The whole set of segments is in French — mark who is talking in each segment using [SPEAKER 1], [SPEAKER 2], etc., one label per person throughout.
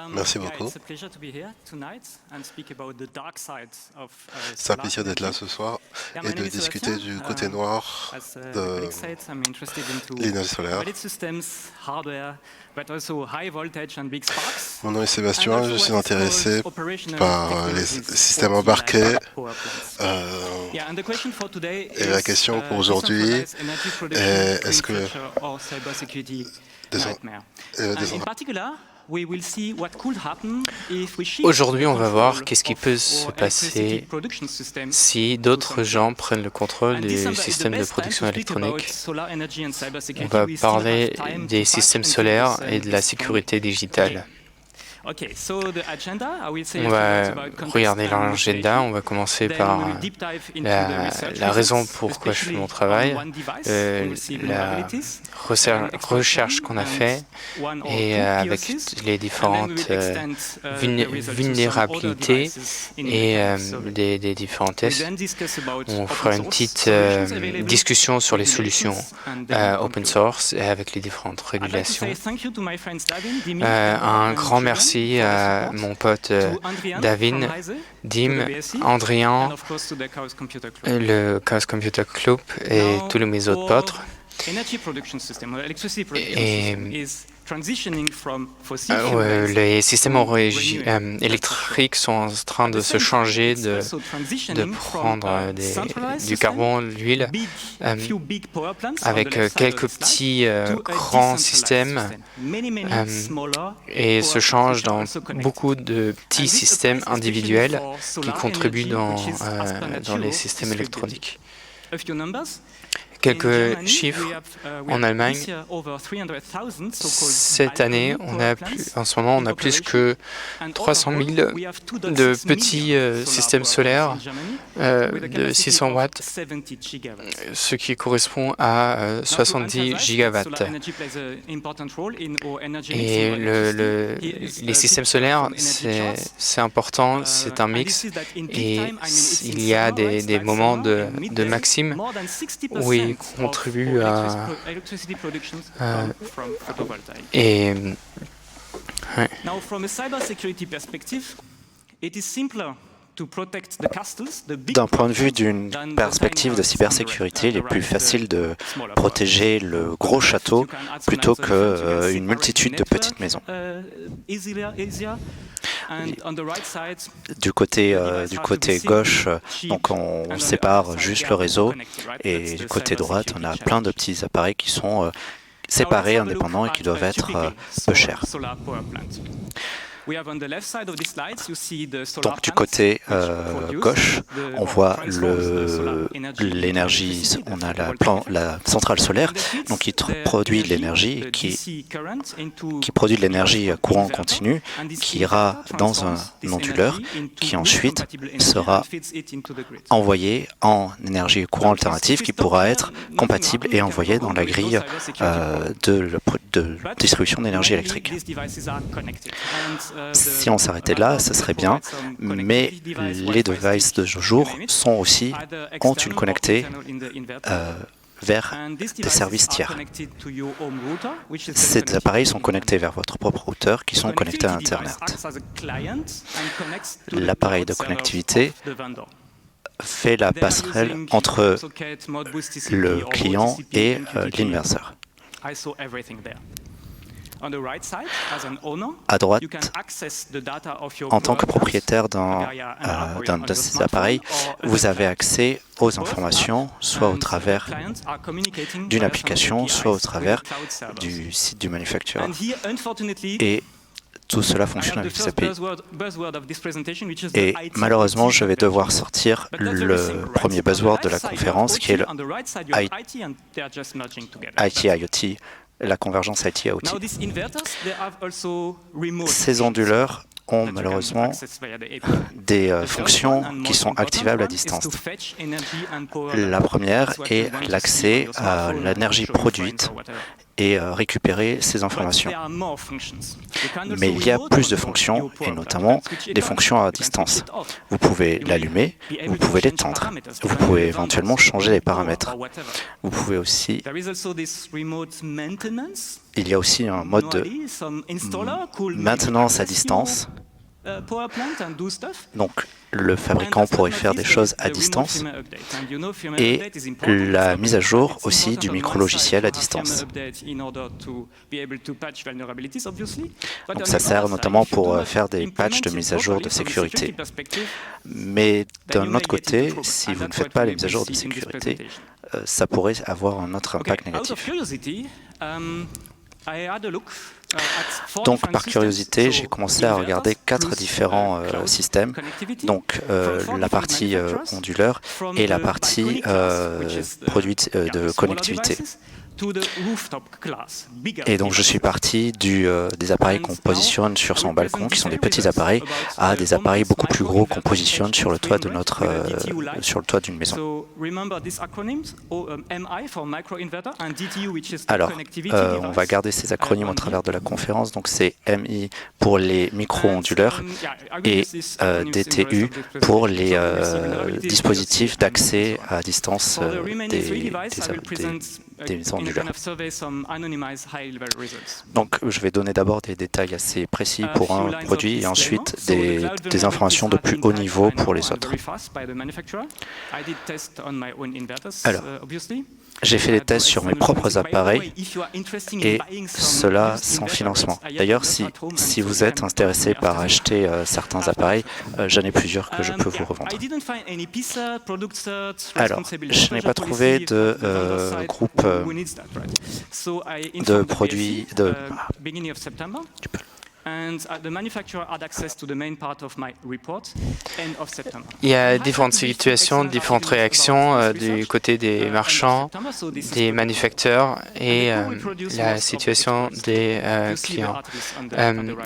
[SPEAKER 1] Merci beaucoup. C'est un plaisir d'être là ce soir et de discuter du côté noir de l'énergie solaire. Mon nom est Sébastien, je suis intéressé par les systèmes embarqués. Et la question pour aujourd'hui est est-ce que...
[SPEAKER 2] Aujourd'hui, on va voir qu'est-ce qui peut se passer si d'autres gens prennent le contrôle des systèmes de production électronique. On va parler des systèmes solaires et de la sécurité digitale. On va regarder l'agenda, on va commencer par la raison pourquoi je fais mon travail, la recherche qu'on a fait et avec les différentes vulnérabilités et des différents tests. On fera une petite discussion sur les solutions open source et avec les différentes régulations. Un grand merci à mon pote David, Dim, Andrian, le Chaos Computer Club et tous mes autres potes. Et les systèmes électriques sont en train de se changer, de prendre du carbone, l'huile, avec quelques petits grands systèmes et se change dans beaucoup de petits systèmes individuels qui contribuent dans les systèmes électroniques. Quelques chiffres en Allemagne. Cette année, en ce moment, on a plus que 300 000 de petits systèmes solaires de 600 watts, ce qui correspond à 70 gigawatts. Et les systèmes solaires, c'est important, c'est un mix, et il y a des moments de maxime où ils contribuent à...
[SPEAKER 3] D'un point de vue d'une perspective de cybersécurité, il est plus facile de protéger le gros château plutôt qu'une multitude de petites maisons. Du côté gauche, donc on sépare juste le réseau, et du côté droite, on a plein de petits appareils qui sont séparés, indépendants et qui doivent être peu chers. Donc du côté gauche, on voit l'énergie, on a la centrale solaire, donc qui produit de l'énergie, qui produit de l'énergie à courant continu, qui ira dans un onduleur, qui ensuite sera envoyé en énergie courant alternative, qui pourra être compatible et envoyé dans la grille de distribution d'énergie électrique. Si on s'arrêtait là, ce serait bien, mais les devices de nos jours ont une connectée vers des services tiers. Ces appareils sont connectés vers votre propre routeur qui sont connectés à Internet. L'appareil de connectivité fait la passerelle entre le client et l'inverseur. À droite, en tant que propriétaire d'un de ces appareils, vous avez accès aux informations, soit au travers d'une application, soit au travers du site du manufacturier. Et tout cela fonctionne avec des API. Et malheureusement, je vais devoir sortir le premier buzzword de la conférence, qui est le IT-IoT, la convergence IT-IoT. Ces onduleurs ont malheureusement des fonctions qui sont activables à distance. La première est l'accès à l'énergie produite et récupérer ces informations. Mais il y a plus de fonctions, et notamment des fonctions à distance. Vous pouvez l'allumer, vous pouvez l'éteindre, vous pouvez éventuellement changer les paramètres. Vous pouvez aussi... Il y a aussi un mode de maintenance à distance. Donc, le fabricant pourrait faire des choses à distance et la mise à jour aussi du micro-logiciel à distance. Donc, ça sert notamment pour faire des patchs de mise à jour de sécurité. Mais d'un autre côté, si vous ne faites pas les mises à jour de sécurité, ça pourrait avoir un autre impact négatif. Donc, par curiosité, j'ai commencé à regarder 4 différents systèmes, donc la partie onduleur et la partie produite de connectivité. Et donc, je suis parti des appareils qu'on positionne sur son balcon, qui sont des petits appareils, à des appareils beaucoup plus gros qu'on positionne sur le toit de d'une maison. Alors, on va garder ces acronymes au travers de la conférence. Donc, c'est MI pour les micro-onduleurs et DTU pour les dispositifs d'accès à distance des onduleurs. Donc, je vais donner d'abord des détails assez précis pour un produit et ensuite des informations de plus haut niveau pour les autres. Alors, j'ai fait des tests sur mes propres appareils et cela sans financement. D'ailleurs, si vous êtes intéressé par acheter certains appareils, j'en ai plusieurs que je peux vous revendre. Alors, je n'ai pas trouvé de groupe de produits de...
[SPEAKER 2] Il y a différentes situations, différentes réactions du côté des marchands, des manufacturiers et la situation des clients.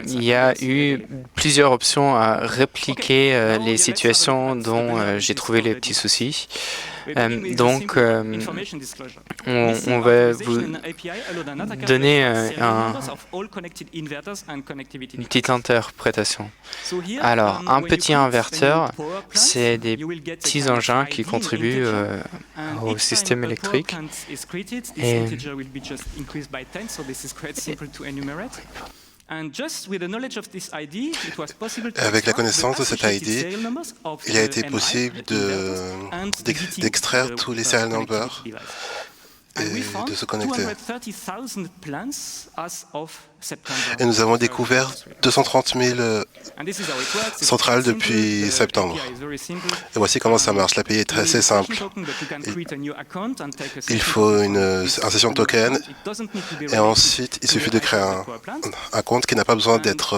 [SPEAKER 2] Il y a eu plusieurs options à répliquer les situations dont j'ai trouvé les petits soucis. Donc, on va vous donner une petite interprétation. Alors, un petit inverteur, c'est des petits engins qui contribuent au système électrique. Et
[SPEAKER 1] avec la connaissance de cette ID, il a été possible d'extraire tous les serial numbers et de se connecter. Et nous avons découvert 230 000 centrales depuis septembre. Et voici comment ça marche. L'API est assez simple. Il faut un session de token et ensuite il suffit de créer un compte qui n'a pas besoin d'être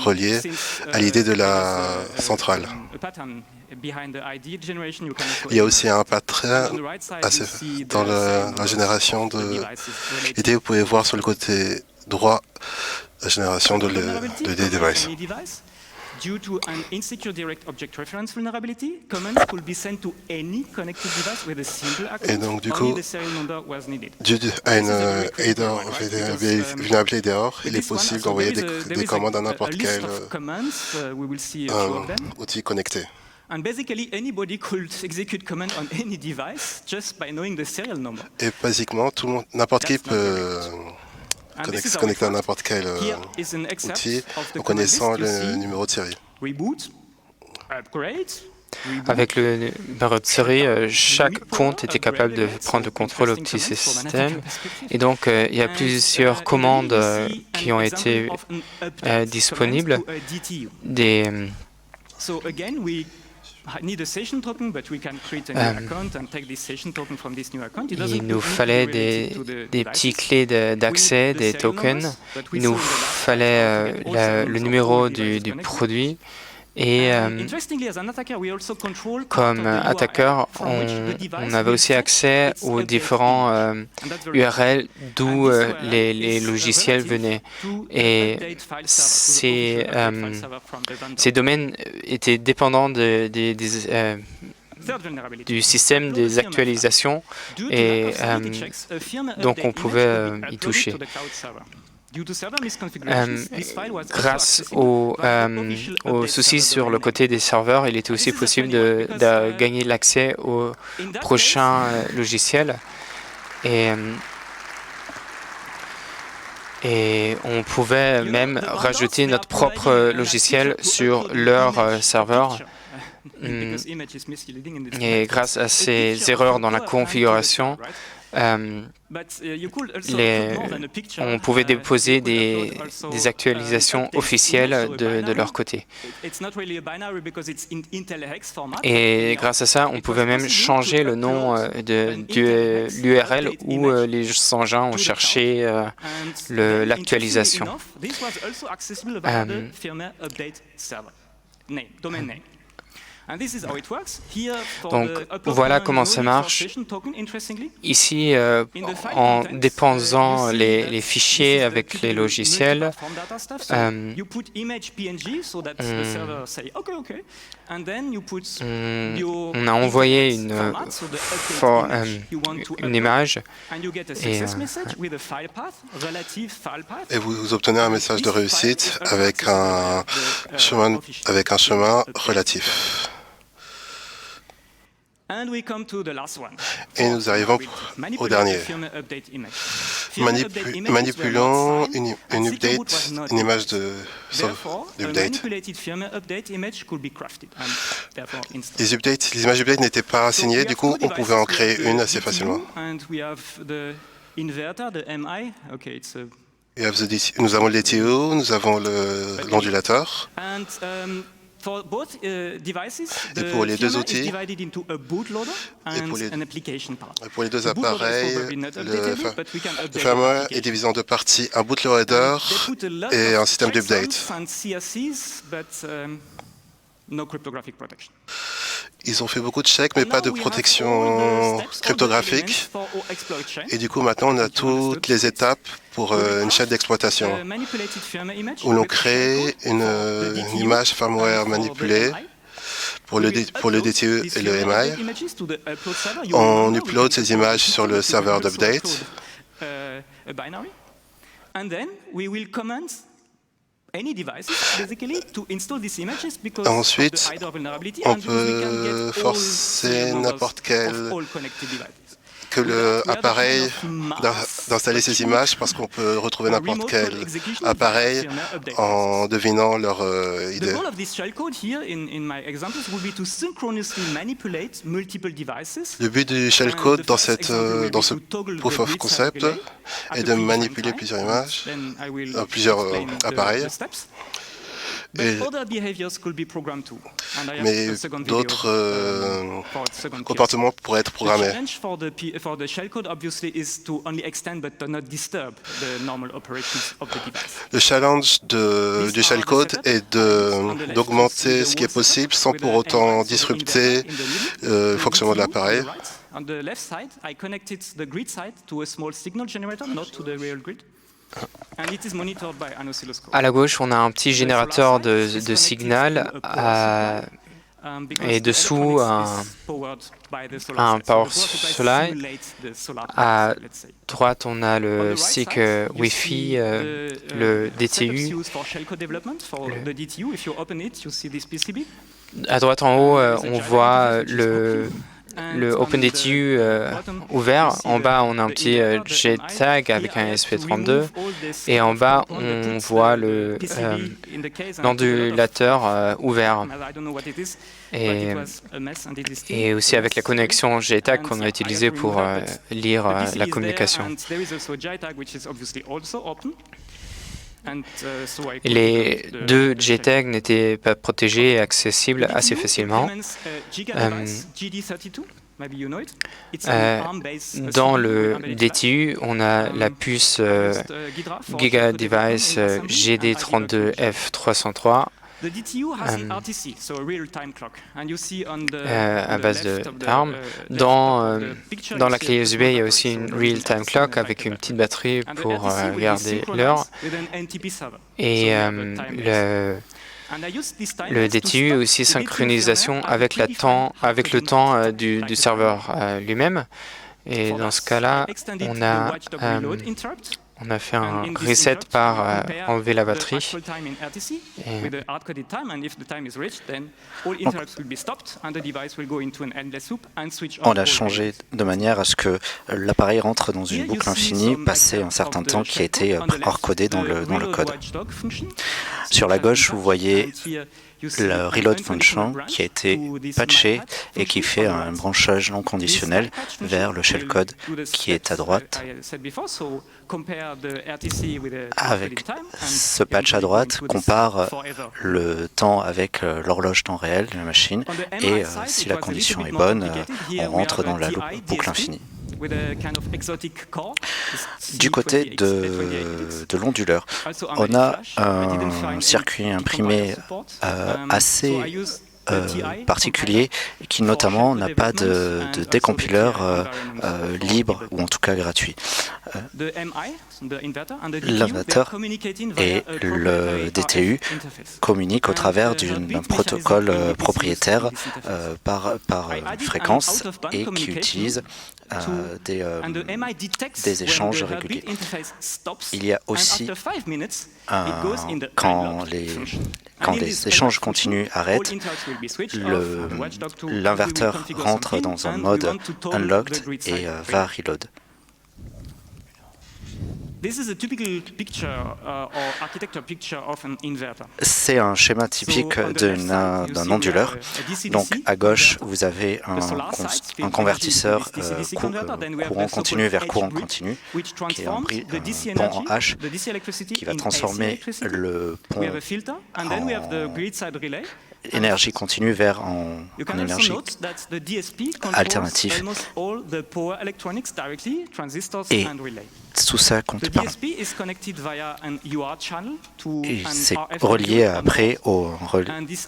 [SPEAKER 1] relié à l'idée de la centrale. Il y a aussi un pattern dans la génération de l'idée. Vous pouvez voir sur le côté droit la génération des devices. Due to an insecure direct object reference vulnerability, commands could be sent to any connected device with a simple account. Et donc, du coup, dû à une vulnérabilité d'erreur, il est possible d'envoyer des commandes à n'importe quel outil connecté. Et basiquement, n'importe qui peut se connecter à n'importe quel outil en connaissant le numéro de série.
[SPEAKER 2] Avec le numéro de série, chaque compte était capable de prendre le contrôle au petit système. Et donc, il y a plusieurs commandes qui ont été disponibles. Il nous fallait des petits clés d'accès, des tokens. Il nous fallait le numéro du produit. Et comme attaqueur, on avait aussi accès aux différents URL d'où les logiciels venaient. Et ces domaines étaient dépendants des du système des actualisations et donc on pouvait y toucher. Grâce aux soucis sur le côté des serveurs, il était aussi possible de gagner l'accès aux prochains logiciels et on pouvait même rajouter notre propre logiciel sur leur serveur. Et grâce à ces erreurs dans la configuration, on pouvait déposer des actualisations officielles de leur côté. Et grâce à ça, on pouvait même changer le nom de l'URL où les engins ont cherché l'actualisation. Donc voilà comment ça marche. Ici, en déposant les fichiers avec les logiciels, on a envoyé une image
[SPEAKER 1] et vous obtenez un message de réussite avec un chemin relatif. Et nous arrivons au dernier. Manipulons une image d'update. Les images d'update n'étaient pas assignées, du coup, on pouvait en créer une assez facilement. Nous avons le DTU, nous avons l'ondulateur. Et pour les deux outils, et pour les deux appareils, le firmware est divisé en deux parties, un bootloader et un système d'update. Ils ont fait beaucoup de checks, mais pas de protection cryptographique. Et du coup, maintenant, on a toutes les étapes pour une chaîne d'exploitation, où l'on crée une image firmware manipulée pour le DTU et le MI. On upload ces images sur le serveur d'update. Ensuite, on peut forcer n'importe quel appareil d'installer ces images parce qu'on peut retrouver n'importe quel appareil en devinant leur idée. Le but du shellcode dans ce proof of concept est de manipuler plusieurs images, plusieurs appareils. Mais d'autres comportements pourraient être programmés. Le challenge du shellcode est d'augmenter ce qui est possible sans pour autant disrupter le fonctionnement de l'appareil.
[SPEAKER 2] À la gauche, on a un petit générateur de signal et dessous un power supply. À droite, on a le SIC Wi-Fi, le DTU. À droite en haut, on voit le OpenDTU ouvert. En bas, on a un petit JTAG avec un ESP32. Et en bas, on voit l'ondulateur ouvert. Et aussi avec la connexion JTAG qu'on a utilisée pour lire la communication. Les deux JTAG n'étaient pas protégés et accessibles assez facilement. Dans le DTU, on a la puce GigaDevice GD32F303 à base d'ARM. Dans la clé USB, il y a aussi une real-time clock avec une petite batterie pour regarder l'heure. Et Le DTU est aussi synchronisation avec le temps du serveur lui-même. Et dans ce cas-là, on a fait un reset par enlever la batterie.
[SPEAKER 3] On l'a changé de manière à ce que l'appareil rentre dans une boucle infinie, passé un certain temps qui a été hors-codé dans le code. Sur la gauche, vous voyez le reload function qui a été patché et qui fait un branchage non conditionnel vers le shellcode qui est à droite. Avec ce patch à droite, compare le temps avec l'horloge temps réel de la machine et si la condition est bonne, on rentre dans la boucle infinie. Du côté de l'onduleur, on a un circuit imprimé assez particulier qui notamment n'a pas de décompileur libre ou en tout cas gratuit. L'inverteur et le DTU communiquent au travers d'un protocole propriétaire par fréquence et qui utilise des échanges réguliers. Il y a aussi, quand les échanges continus arrêtent, l'inverteur rentre dans un mode unlocked et va reload. C'est un schéma typique d'un onduleur. Donc à gauche, vous avez un convertisseur courant continu vers courant continu, qui est un pont en H, qui va transformer le pont en énergie continue vers en énergie alternative. Et tout ça compte par. Et c'est relié après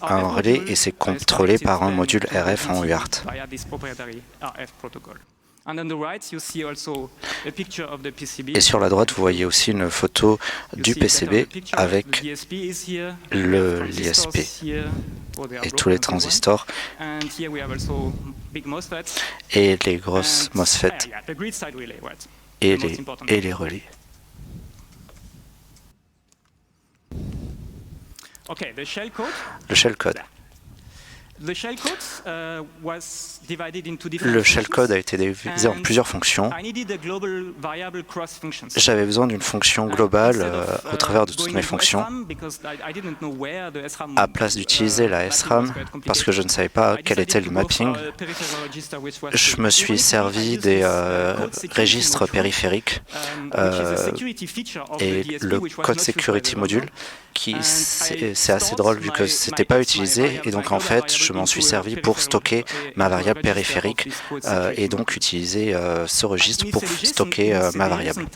[SPEAKER 3] à un relais et c'est contrôlé par un module RF en UART. Et sur la droite, vous voyez aussi une photo du PCB avec l'ISP et tous les transistors et les grosses MOSFET et les relais. Le shellcode. Le shellcode a été divisé en plusieurs fonctions. J'avais besoin d'une fonction globale au travers de toutes mes fonctions, à place d'utiliser la SRAM, parce que je ne savais pas quel était le mapping. Je me suis servi des registres périphériques et le code security module, c'est assez drôle vu que ce n'était pas utilisé, et donc en fait je m'en suis servi pour stocker ma variable périphérique et donc utiliser ce registre pour stocker ma variable.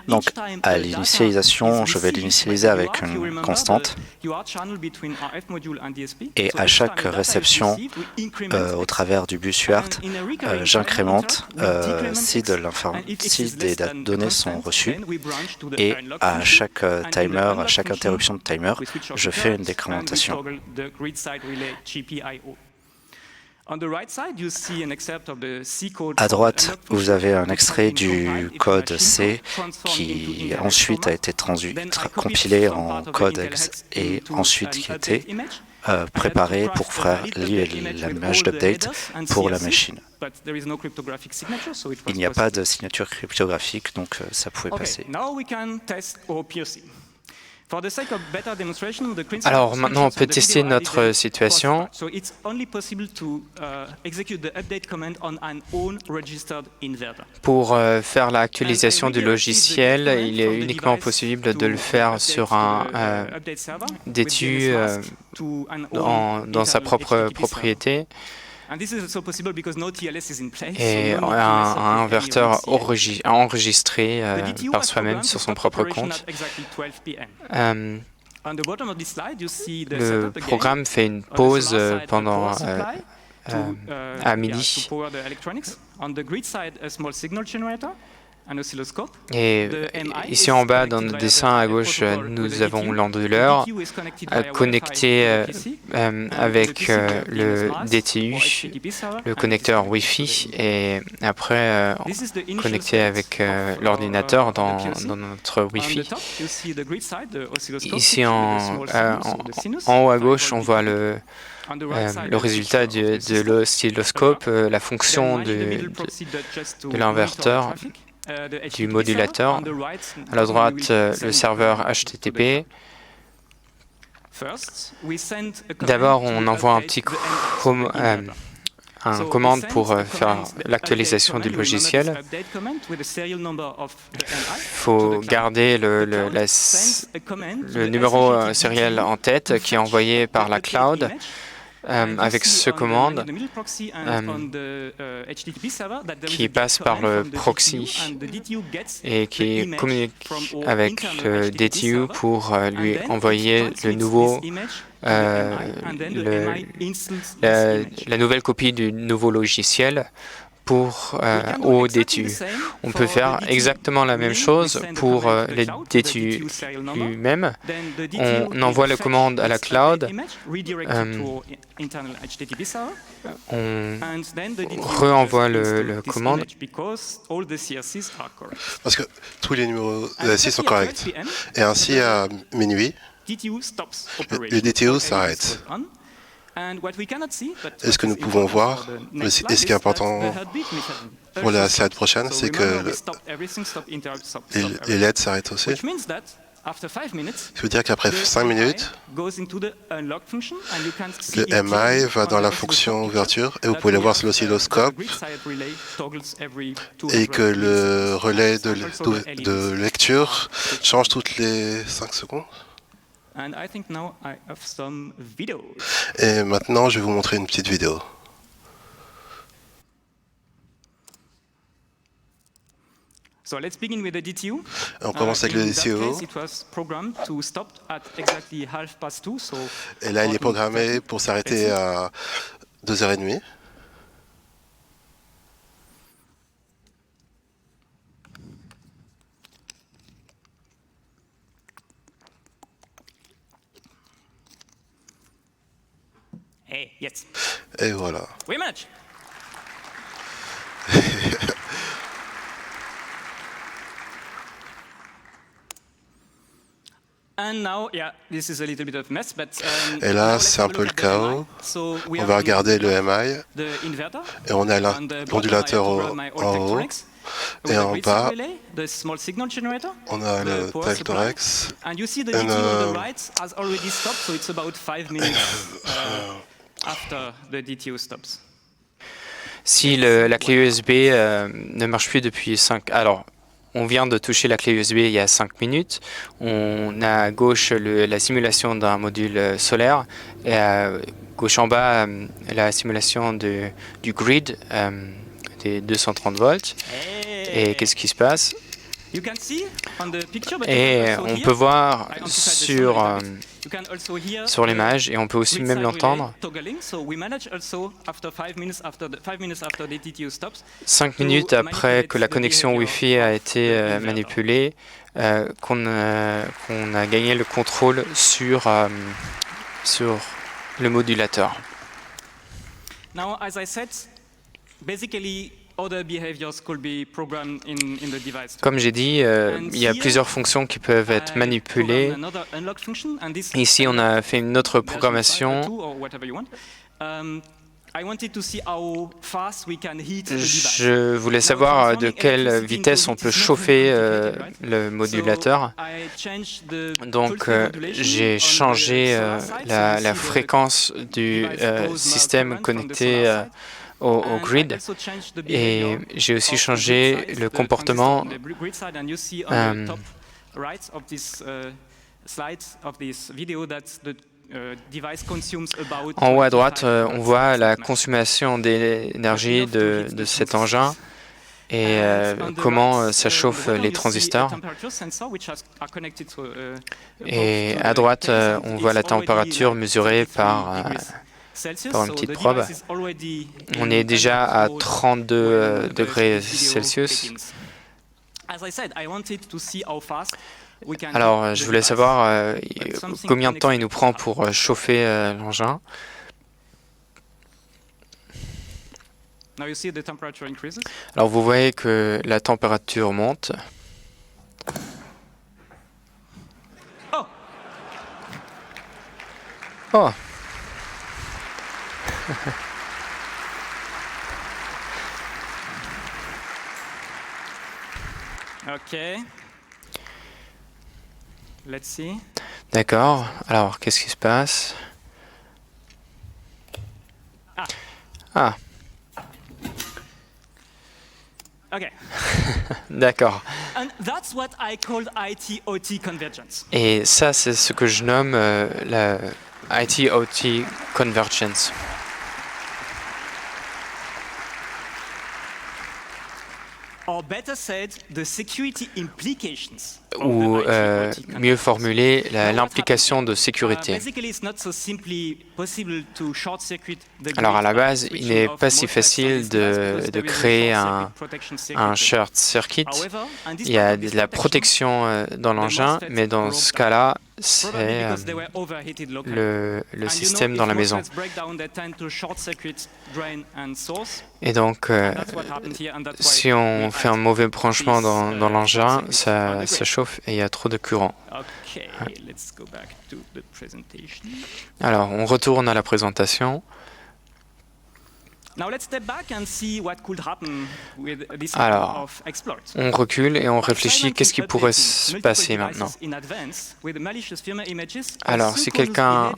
[SPEAKER 3] Donc à l'initialisation, je vais l'initialiser avec une constante et à chaque réception au travers du bus UART, j'incrémente si des données sont reçues et à chaque timer, à chaque interruption de timer, je fais une décrémentation. À droite, vous avez un extrait du code C qui ensuite a été compilé en code et ensuite qui a été préparé pour faire l'image d'update pour la machine. Il n'y a pas de signature cryptographique, donc ça pouvait passer.
[SPEAKER 2] Alors maintenant, on peut tester notre situation. Pour faire l'actualisation du logiciel, il est uniquement possible de le faire sur un DTU dans sa propre propriété. Et un inverteur enregistré par soi-même sur son propre compte. Le programme fait une pause pendant à midi. Et ici en bas, dans le dessin à gauche, nous avons l'onduleur connecté avec le DTU, le connecteur Wi-Fi, et après connecté avec l'ordinateur dans notre Wi-Fi. Ici en haut à gauche, on voit le résultat de l'oscilloscope, la fonction de l'inverteur, du modulateur. À la droite, le serveur HTTP. D'abord, on envoie un commande pour faire l'actualisation du logiciel. Il faut garder le numéro sériel en tête qui est envoyé par la cloud avec ce commande qui passe par le proxy et qui communique avec le DTU pour lui envoyer la nouvelle copie du nouveau logiciel au DTU. On peut faire exactement la même chose pour les DTU eux-mêmes. On envoie la commande à la cloud, on renvoie le commande.
[SPEAKER 1] Parce que tous les numéros CSI sont corrects. Et ainsi, à minuit, le DTU s'arrête. Et ce que nous pouvons voir, et ce qui est important pour la slide prochaine, c'est que les LED s'arrêtent aussi. Ce veut dire qu'après 5 minutes, le MI va dans la fonction ouverture et vous pouvez le voir sur l'oscilloscope et que le relais de lecture change toutes les 5 secondes. Et maintenant, je vais vous montrer une petite vidéo. On commence avec le DTU. Et là, il est programmé pour s'arrêter à 2h30. Et voilà. Et là, c'est un peu le chaos. On va regarder le MI. Et on a l'ondulateur en haut. Et en bas, on a le Teltorex.
[SPEAKER 2] Si la clé USB ne marche plus depuis 5... Alors, on vient de toucher la clé USB il y a 5 minutes. On a à gauche la simulation d'un module solaire et à gauche en bas la simulation du grid des 230 volts. Et qu'est-ce qui se passe? Et on peut voir sur l'image, et on peut aussi même l'entendre. 5 minutes après que la connexion Wi-Fi a été manipulée, qu'on a gagné le contrôle sur le modulateur. Comme j'ai dit, il y a plusieurs fonctions qui peuvent être manipulées. Ici, on a fait une autre programmation. Je voulais savoir de quelle vitesse on peut chauffer le modulateur. Donc, j'ai changé la fréquence du système connecté au grid, et j'ai aussi changé le comportement. En haut à droite, on voit la consommation d'énergie de cet engin et comment ça chauffe les transistors. Et à droite, on voit la température mesurée par une petite probe. On est déjà à 32 degrés Celsius. Alors, je voulais savoir combien de temps il nous prend pour chauffer l'engin. Alors, vous voyez que la température monte. Oh!
[SPEAKER 4] OK. Let's see.
[SPEAKER 2] D'accord. Alors, qu'est-ce qui se passe? Ah.
[SPEAKER 4] OK.
[SPEAKER 2] D'accord.
[SPEAKER 4] And that's what I called IT-OT convergence.
[SPEAKER 2] Et ça, c'est ce que je nomme la IT-OT convergence.
[SPEAKER 4] Or better said, the security implications.
[SPEAKER 2] Ou mieux formulé, l'implication de sécurité. Alors à la base, il n'est pas si facile de créer un short circuit. Il y a de la protection dans l'engin, mais dans ce cas-là, c'est le système dans la maison. Et donc, si on fait un mauvais branchement dans l'engin, ça chauffe et il y a trop de courant. Alors, on retourne à la présentation. Alors, on recule et on réfléchit qu'est-ce qui pourrait se passer maintenant. Alors, si quelqu'un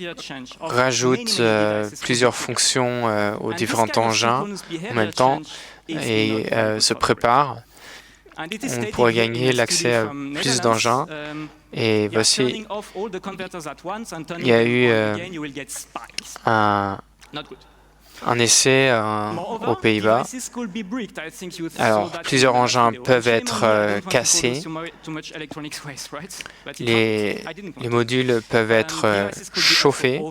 [SPEAKER 2] rajoute plusieurs fonctions aux différents engins en même temps et se prépare, on pourrait gagner l'accès à plus d'engins. Et voici, il y a eu un essai aux Pays-Bas. Alors, plusieurs engins peuvent être cassés. Les modules peuvent être chauffés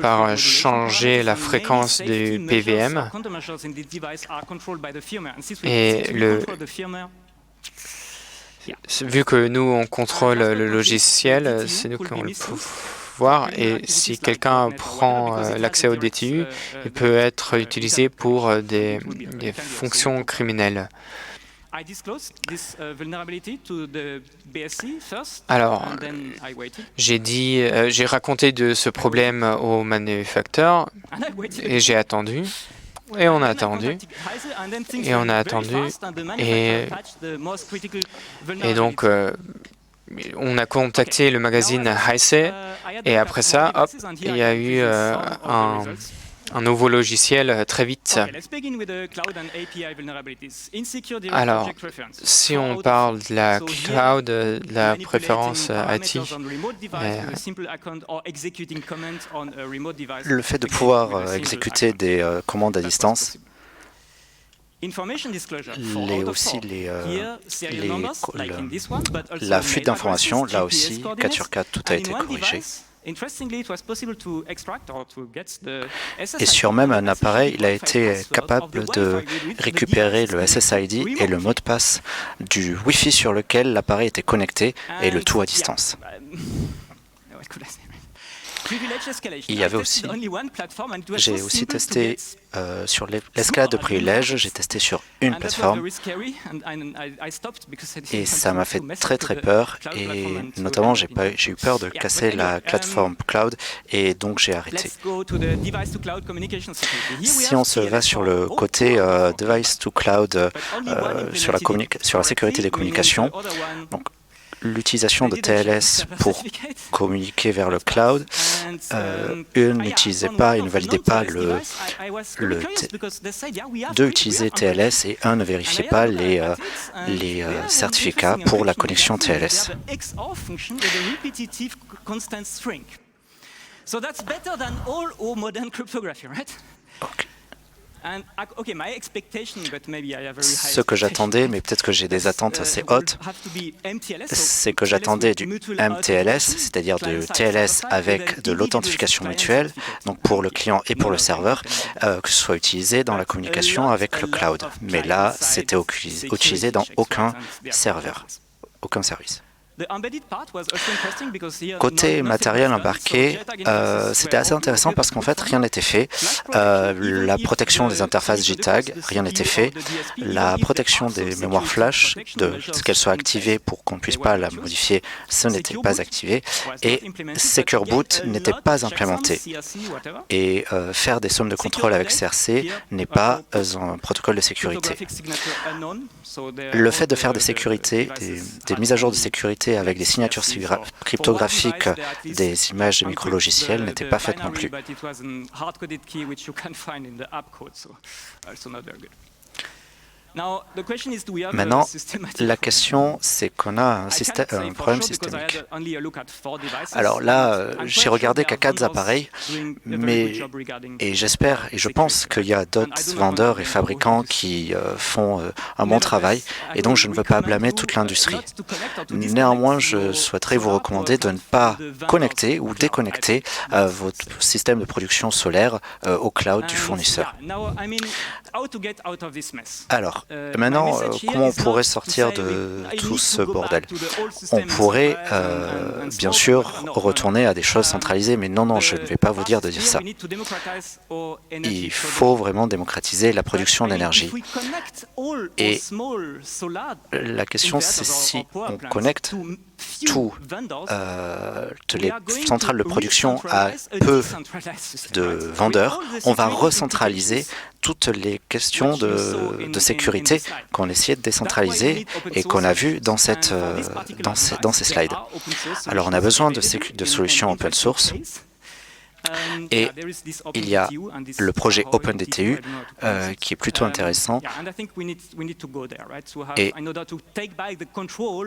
[SPEAKER 2] par changer la fréquence du PWM. Et vu que nous, on contrôle le logiciel, c'est nous qui avons le pouvoir. Et si quelqu'un prend l'accès au DTU, il peut être utilisé pour des fonctions criminelles. Alors, j'ai raconté de ce problème au manufacteur et j'ai attendu. Et on a attendu, et on a attendu, et donc on a contacté le magazine HiSE, et après ça, hop, il y a eu un nouveau logiciel très vite. Alors, si on parle de la cloud, de la préférence IT,
[SPEAKER 3] le fait de pouvoir exécuter des commandes à distance, la fuite d'informations, là aussi, 4 sur 4, tout a été corrigé. Et sur même un appareil, il a été capable de récupérer le SSID et le mot de passe du Wi-Fi sur lequel l'appareil était connecté, et le tout à distance. Il y avait aussi, j'ai aussi testé sur l'escalade de privilèges, j'ai testé sur une plateforme et ça m'a fait très peur, et notamment j'ai eu peur de casser la plateforme cloud et donc j'ai arrêté. Si on se va sur le côté device to cloud, sur la sécurité des communications, donc l'utilisation de TLS pour communiquer vers le cloud, une n'utilisait pas et ne validait pas deux utilisaient TLS et un ne vérifiait pas les certificats pour la connexion TLS. Okay. Ce que j'attendais, mais peut-être que j'ai des attentes assez hautes, c'est que j'attendais du MTLS, c'est-à-dire du TLS avec de l'authentification mutuelle, donc pour le client et pour le serveur, que ce soit utilisé dans la communication avec le cloud. Mais là, c'était utilisé dans aucun serveur, aucun service. Côté matériel embarqué, c'était assez intéressant parce qu'en fait, rien n'était fait. La protection des interfaces JTAG, rien n'était fait. La protection des mémoires flash, qu'elles soient activées pour qu'on ne puisse pas la modifier, ce n'était pas activé. Et Secure Boot n'était pas implémenté. Et faire des sommes de contrôle avec CRC n'est pas un protocole de sécurité. Le fait de faire des mises à jour de sécurité avec des signatures cryptographiques des images de micrologiciels n'était pas fait non plus. Maintenant, la question, c'est qu'on a un problème systémique. Alors là, j'ai regardé qu'à 4 appareils, et j'espère et je pense qu'il y a d'autres vendeurs et fabricants qui font un bon travail, et donc je ne veux pas blâmer toute l'industrie. Néanmoins, je souhaiterais vous recommander de ne pas connecter ou déconnecter votre système de production solaire au cloud du fournisseur. Alors, maintenant, comment on pourrait sortir de tout ce bordel? On pourrait, bien sûr, retourner à des choses centralisées, mais non, je ne vais pas vous dire de dire ça. Il faut vraiment démocratiser la production d'énergie. Et la question, c'est si on connecte toutes les centrales de production à peu de vendeurs, on va recentraliser toutes les questions de sécurité qu'on essayait de décentraliser et qu'on a vu dans ces slides. Alors on a besoin de solutions open source. Et il y a le projet OpenDTU qui est plutôt intéressant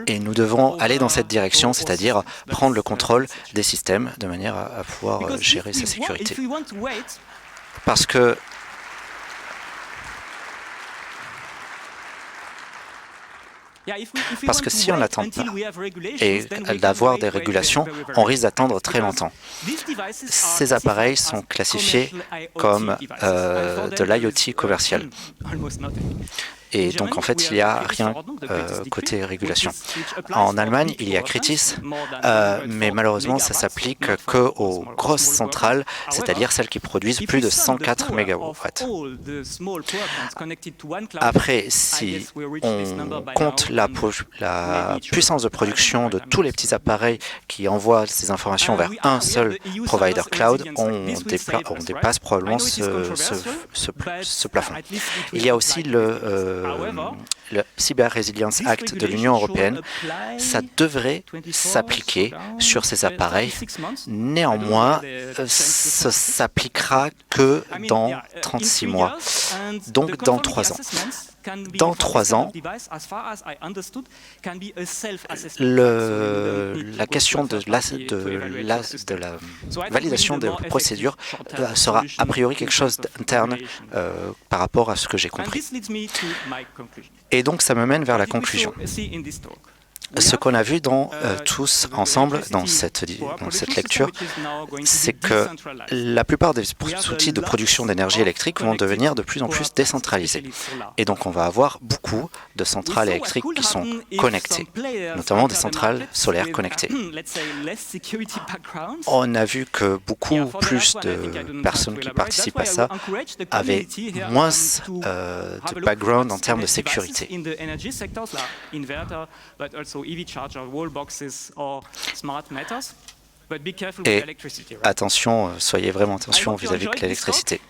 [SPEAKER 3] et nous devons aller dans cette direction, c'est-à-dire prendre le contrôle des systèmes de manière à pouvoir gérer sa sécurité. Parce que si on n'attend pas et d'avoir des régulations, on risque d'attendre très longtemps. Ces appareils sont classifiés comme de l'IoT commercial. Et donc, en fait, il n'y a rien côté régulation. En Allemagne, il y a Kritis, mais malheureusement, ça s'applique qu'aux grosses centrales, c'est-à-dire celles qui produisent plus de 104 MW. Après, si on compte la puissance de production de tous les petits appareils qui envoient ces informations vers un seul provider cloud, on dépasse probablement ce plafond. Il y a aussi le Cyber Resilience Act de l'Union européenne. Ça devrait s'appliquer sur ces appareils. Néanmoins, ça s'appliquera que dans 36 mois, donc dans 3 ans. Dans 3 ans, la question de la validation des procédures sera a priori quelque chose d'interne par rapport à ce que j'ai compris. Et donc, ça me mène vers la conclusion. Ce qu'on a vu tous ensemble dans cette lecture, c'est que la plupart des outils de production d'énergie électrique vont devenir de plus en plus décentralisés. Et donc on va avoir beaucoup de centrales électriques qui sont connectées, notamment des centrales solaires connectées. On a vu que beaucoup plus de personnes qui participent à ça avaient moins de background en termes de sécurité. Et attention, soyez vraiment attention vis-à-vis de l'électricité.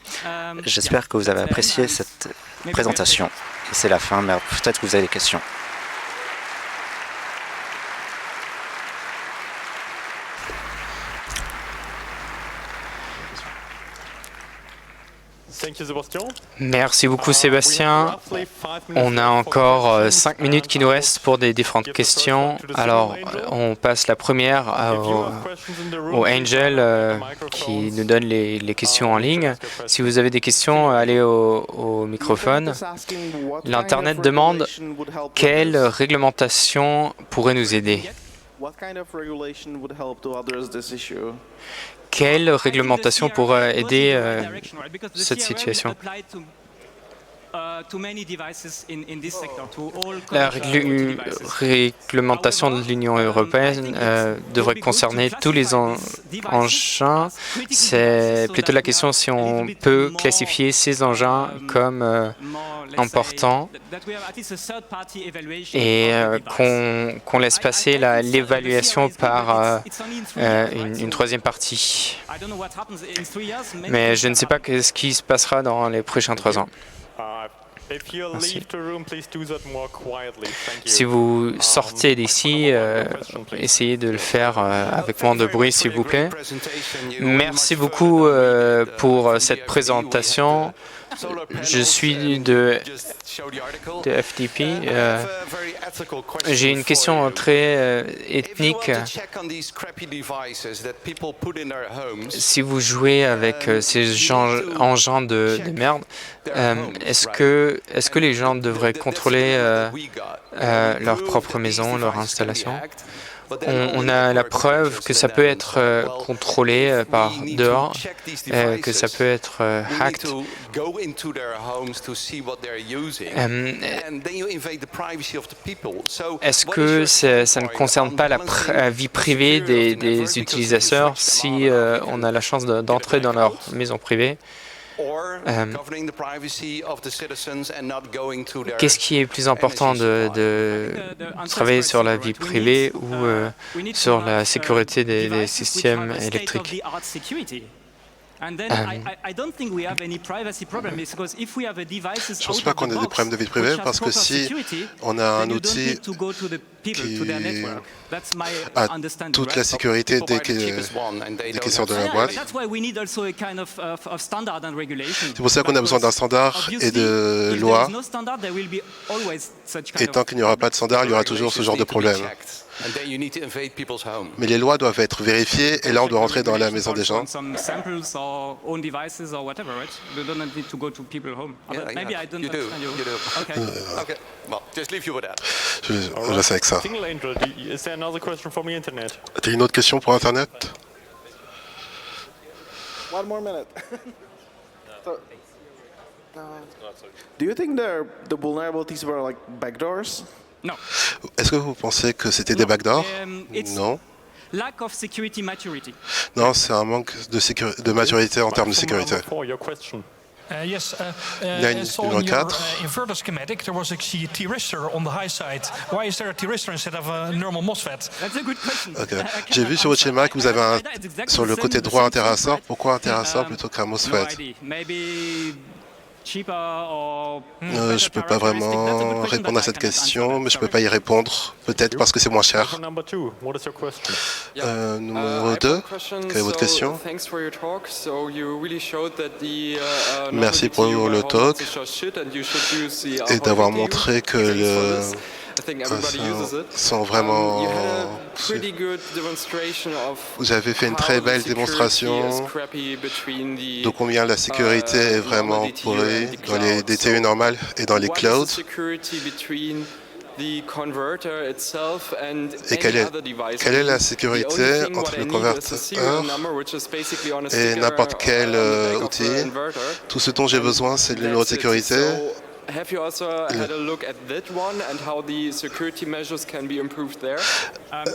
[SPEAKER 3] J'espère que vous avez apprécié cette présentation. C'est la fin, mais peut-être que vous avez des questions.
[SPEAKER 2] Merci beaucoup, Sébastien. On a encore 5 minutes qui nous restent pour des différentes questions. Alors, on passe la première au Angel qui nous donne les questions en ligne. Si vous avez des questions, allez au microphone. L'Internet demande quelle réglementation pourrait nous aider. Quelle réglementation pourrait aider cette situation? La réglementation de l'Union européenne devrait concerner tous les engins. C'est plutôt la question si on peut classifier ces engins comme importants et qu'on laisse passer l'évaluation par une troisième partie. Mais je ne sais pas ce qui se passera dans les prochains 3 ans. Merci. Si vous sortez d'ici, essayez de le faire avec moins de bruit, s'il vous plaît. Merci beaucoup pour cette présentation. Je suis de FDP. J'ai une question très ethnique. Si vous jouez avec ces engins de merde, est-ce que les gens devraient contrôler leur propre maison, leur installation? On a la preuve que ça peut être contrôlé par dehors, que ça peut être hacked. Est-ce que ça ne concerne pas la vie privée des utilisateurs si on a la chance d'entrer dans leur maison privée? Qu'est-ce qui est plus important de travailler sur la vie privée ou sur la sécurité des systèmes électriques?
[SPEAKER 1] Je ne pense pas qu'on ait des problèmes de vie privée parce que si on a un outil qui a toute la sécurité dès qu'il sort de la boîte, c'est pour ça qu'on a besoin d'un standard et de lois. Et tant qu'il n'y aura pas de standard, il y aura toujours ce genre de problème. Mais les lois doivent être vérifiées et là on doit rentrer dans la maison des gens. Je laisse avec ça. T'as une autre question pour Internet?
[SPEAKER 5] Do you think the vulnerabilities were like backdoors?
[SPEAKER 4] No.
[SPEAKER 1] Est-ce que vous pensez que c'était des backdoors? Non. Non, c'est un manque de maturité en termes de sécurité.
[SPEAKER 6] Yes,
[SPEAKER 1] numéro 4.
[SPEAKER 6] Inverter schematic, there was a thyristor on the high side. Why is there a thyristor instead of a normal MOSFET?
[SPEAKER 1] Okay. J'ai vu sur votre schéma que vous avez sur le côté droit un terrasort. Pourquoi un terrasort plutôt qu'un MOSFET? Je ne peux pas vraiment répondre à cette question, mais je ne peux pas y répondre. Peut-être parce que c'est moins cher. Numéro 2, quelle est votre question? Merci pour le talk et d'avoir montré que sont vraiment... Vous avez fait une très belle démonstration de combien la sécurité est vraiment pourrie dans les DTU normales et dans les clouds. Et quelle est la sécurité entre le converteur et n'importe quel outil? Tout ce dont j'ai besoin, c'est le numéro de sécurité.
[SPEAKER 7] Have you also had a look at that one and how the security measures can be improved there?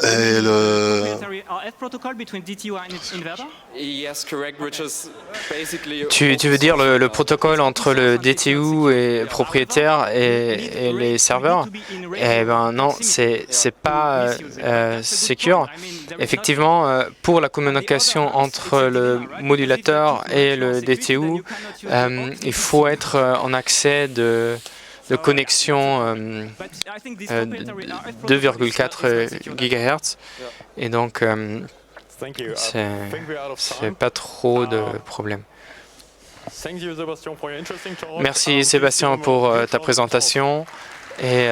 [SPEAKER 1] Et le
[SPEAKER 4] RF protocol between DTU and inverter?
[SPEAKER 7] Yes, correct, which is basically...
[SPEAKER 2] Tu veux dire le protocole entre le DTU et propriétaire et les serveurs? Eh ben non, c'est pas secure. Effectivement, pour la communication entre le modulateur et le DTU, il faut être en accès de connexion 2,4 GHz et donc c'est pas trop de problème. Merci Sébastien pour ta présentation et